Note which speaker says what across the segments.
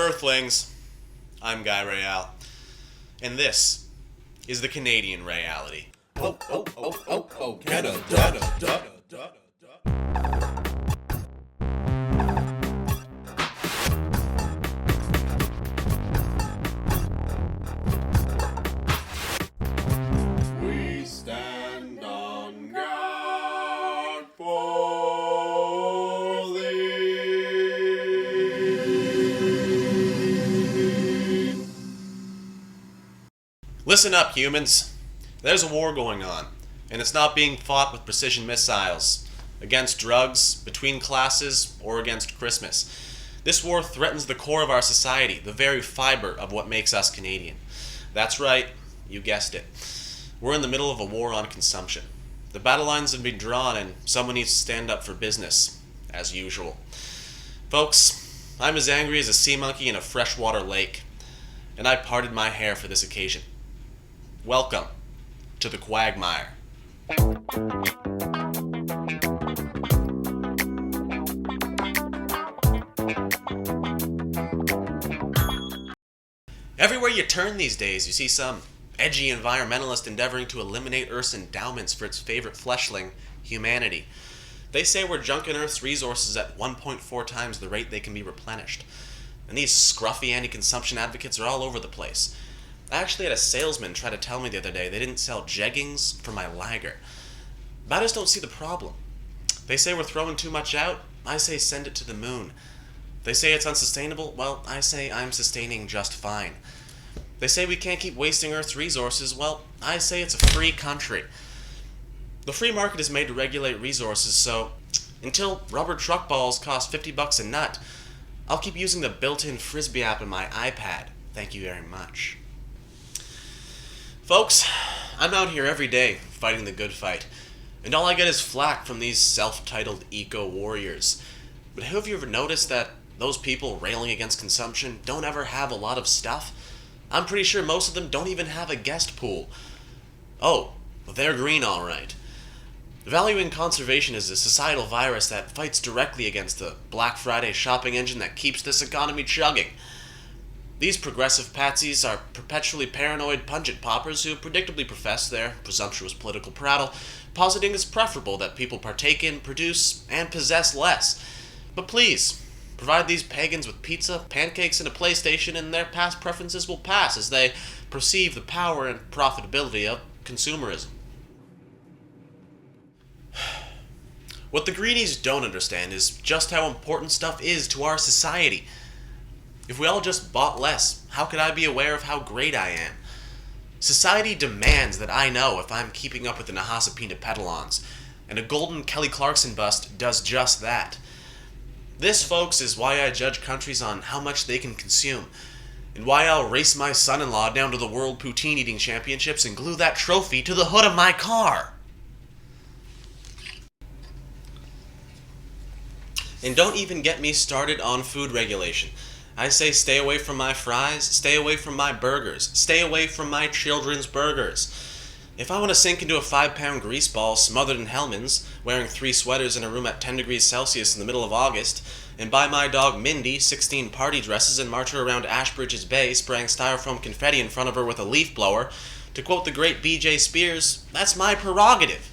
Speaker 1: Earthlings, I'm Guy Riel, and this is the Canadian Rielity.
Speaker 2: We stand on guard for thee.
Speaker 1: Listen up, humans. There's a war going on, and it's not being fought with precision missiles, against drugs, between classes, or against Christmas. This war threatens the core of our society, the very fiber of what makes us Canadian. That's right, you guessed it. We're in the middle of a war on consumption. The battle lines have been drawn, and someone needs to stand up for business, as usual. Folks, I'm as angry as a sea monkey in a freshwater lake, and I parted my hair for this occasion. Welcome to the Quagmire. Everywhere you turn these days, you see some edgy environmentalist endeavoring to eliminate Earth's endowments for its favorite fleshling, humanity. They say we're junking Earth's resources at 1.4 times the rate they can be replenished. And these scruffy anti-consumption advocates are all over the place. I actually had a salesman try to tell me the other day they didn't sell jeggings for my lager. But I just don't see the problem. They say we're throwing too much out. I say send it to the moon. They say it's unsustainable. Well, I say I'm sustaining just fine. They say we can't keep wasting Earth's resources. Well, I say it's a free country. The free market is made to regulate resources, so until rubber truck balls cost $50 a nut, I'll keep using the built-in Frisbee app on my iPad. Thank you very much. Folks, I'm out here every day fighting the good fight, and all I get is flack from these self-titled eco-warriors. But have you ever noticed that those people railing against consumption don't ever have a lot of stuff? I'm pretty sure most of them don't even have a guest pool. Oh, well, they're green all right. Valuing conservation is a societal virus that fights directly against the Black Friday shopping engine that keeps this economy chugging. These progressive patsies are perpetually paranoid pungent poppers who predictably profess their presumptuous political prattle, positing it's preferable that people partake in, produce, and possess less. But please, provide these pagans with pizza, pancakes, and a PlayStation, and their past preferences will pass as they perceive the power and profitability of consumerism. What the greenies don't understand is just how important stuff is to our society. If we all just bought less, how could I be aware of how great I am? Society demands that I know if I'm keeping up with the Nahasapeena Pedalons, and a golden Kelly Clarkson bust does just that. This, folks, is why I judge countries on how much they can consume, and why I'll race my son-in-law down to the World Poutine Eating Championships and glue that trophy to the hood of my car. And don't even get me started on food regulation. I say stay away from my fries, stay away from my burgers, stay away from my children's burgers. If I want to sink into a 5-pound grease ball smothered in Hellmann's, wearing 3 sweaters in a room at 10 degrees Celsius in the middle of August, and buy my dog Mindy 16 party dresses and march her around Ashbridges Bay spraying styrofoam confetti in front of her with a leaf blower, to quote the great B.J. Spears, that's my prerogative.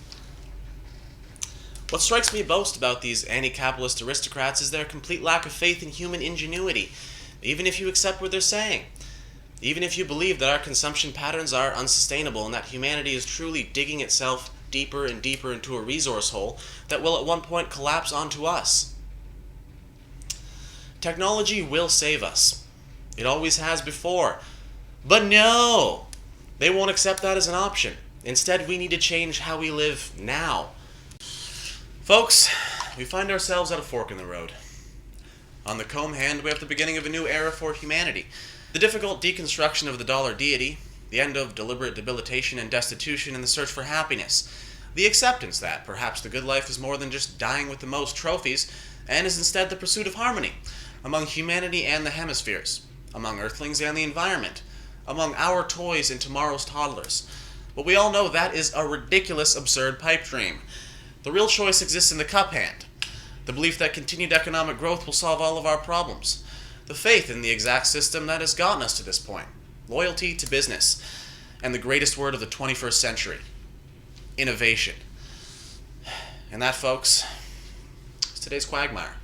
Speaker 1: What strikes me most about these anti-capitalist aristocrats is their complete lack of faith in human ingenuity, even if you accept what they're saying. Even if you believe that our consumption patterns are unsustainable and that humanity is truly digging itself deeper and deeper into a resource hole that will at one point collapse onto us. Technology will save us. It always has before. But no! They won't accept that as an option. Instead, we need to change how we live now. Folks, we find ourselves at a fork in the road. On the comb hand, we have the beginning of a new era for humanity. The difficult deconstruction of the dollar deity, the end of deliberate debilitation and destitution in the search for happiness, the acceptance that perhaps the good life is more than just dying with the most trophies, and is instead the pursuit of harmony among humanity and the hemispheres, among earthlings and the environment, among our toys and tomorrow's toddlers. But we all know that is a ridiculous, absurd pipe dream. The real choice exists in the cup hand, the belief that continued economic growth will solve all of our problems. the faith in the exact system that has gotten us to this point. Loyalty to business. And the greatest word of the 21st century. Innovation. And that, folks, is today's Quagmire.